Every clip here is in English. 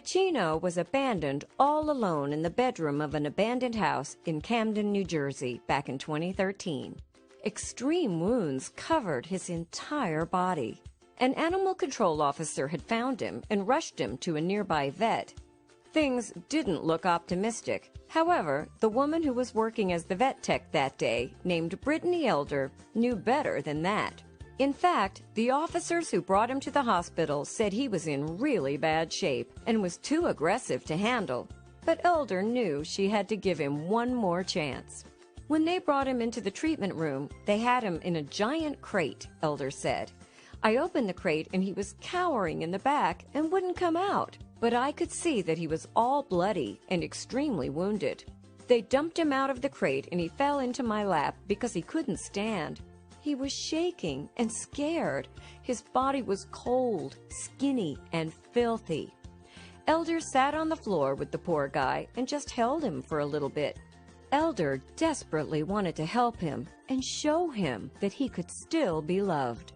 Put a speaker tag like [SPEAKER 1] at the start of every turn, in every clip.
[SPEAKER 1] Pacino was abandoned all alone in the bedroom of an abandoned house in Camden, New Jersey, back in 2013. Extreme wounds covered his entire body. An animal control officer had found him and rushed him to a nearby vet. Things didn't look optimistic. However, the woman who was working as the vet tech that day, named Brittany Elder, knew better than that. In fact, the officers who brought him to the hospital said he was in really bad shape and was too aggressive to handle. But Elder knew she had to give him one more chance. When they brought him into the treatment room, they had him in a giant crate, Elder said. I opened the crate and he was cowering in the back and wouldn't come out, but I could see that he was all bloody and extremely wounded. They dumped him out of the crate and he fell into my lap because he couldn't stand. He was shaking and scared. His body was cold, skinny, and filthy. Elder sat on the floor with the poor guy and just held him for a little bit. Elder desperately wanted to help him and show him that he could still be loved.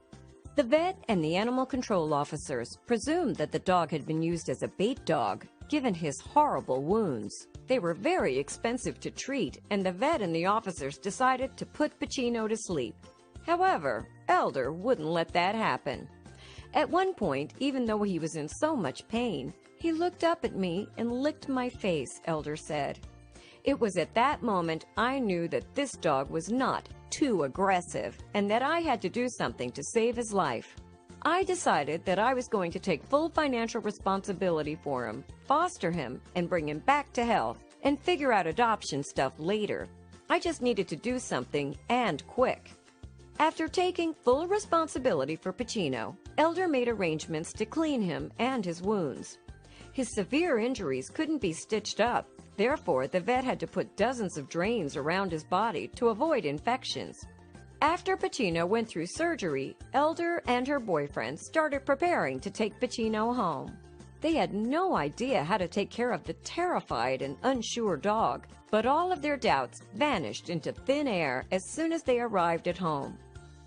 [SPEAKER 1] The vet and the animal control officers presumed that the dog had been used as a bait dog, given his horrible wounds. They were very expensive to treat, and the vet and the officers decided to put Pacino to sleep. However, Elder wouldn't let that happen. At one point, even though he was in so much pain, he looked up at me and licked my face, Elder said. It was at that moment I knew that this dog was not too aggressive and that I had to do something to save his life. I decided that I was going to take full financial responsibility for him, foster him, and bring him back to health, and figure out adoption stuff later. I just needed to do something, and quick. After taking full responsibility for Pacino, Elder made arrangements to clean him and his wounds. His severe injuries couldn't be stitched up, therefore the vet had to put dozens of drains around his body to avoid infections. After Pacino went through surgery, Elder and her boyfriend started preparing to take Pacino home. They had no idea how to take care of the terrified and unsure dog, but all of their doubts vanished into thin air as soon as they arrived at home.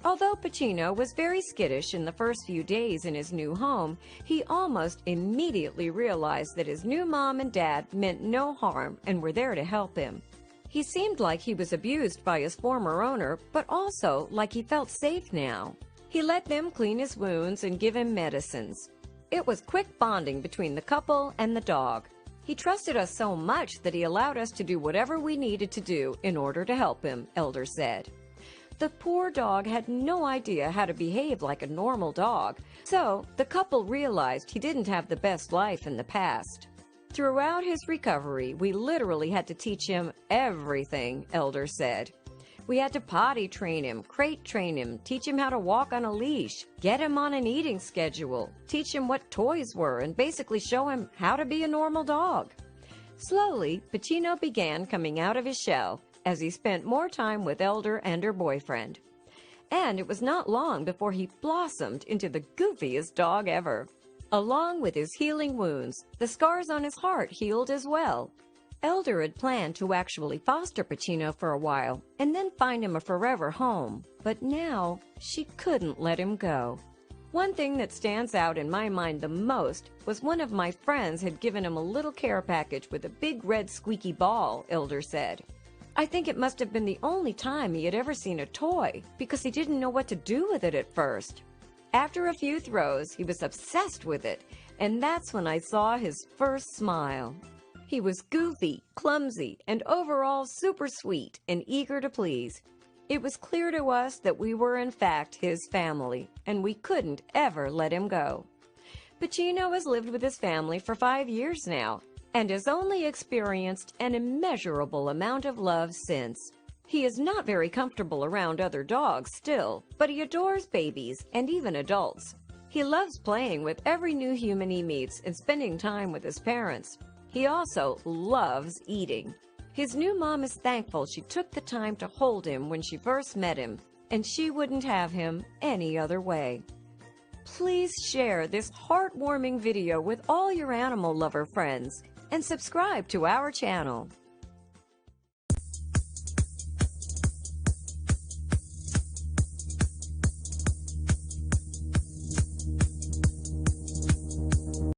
[SPEAKER 1] Although Pacino was very skittish in the first few days in his new home, he almost immediately realized that his new mom and dad meant no harm and were there to help him. He seemed like he was abused by his former owner, but also like he felt safe now. He let them clean his wounds and give him medicines. It was quick bonding between the couple and the dog. He trusted us so much that he allowed us to do whatever we needed to do in order to help him, Elder said. The poor dog had no idea how to behave like a normal dog, so the couple realized he didn't have the best life in the past. Throughout his recovery, we literally had to teach him everything, Elder said. We had to potty train him, crate train him, teach him how to walk on a leash, get him on an eating schedule, teach him what toys were, and basically show him how to be a normal dog. Slowly, Pacino began coming out of his shell as he spent more time with Elder and her boyfriend. And it was not long before he blossomed into the goofiest dog ever. Along with his healing wounds, the scars on his heart healed as well. Elder had planned to actually foster Pacino for a while and then find him a forever home, but now she couldn't let him go. One thing that stands out in my mind the most was one of my friends had given him a little care package with a big red squeaky ball, Elder said. I think it must have been the only time he had ever seen a toy, because he didn't know what to do with it at first. After a few throws, he was obsessed with it, and that's when I saw his first smile. He was goofy, clumsy, and overall super sweet and eager to please. It was clear to us that we were in fact his family, and we couldn't ever let him go. Pacino has lived with his family for 5 years now, and has only experienced an immeasurable amount of love since. He is not very comfortable around other dogs still, but he adores babies and even adults. He loves playing with every new human he meets and spending time with his parents. He also loves eating. His new mom is thankful she took the time to hold him when she first met him, and she wouldn't have him any other way. Please share this heartwarming video with all your animal lover friends and subscribe to our channel.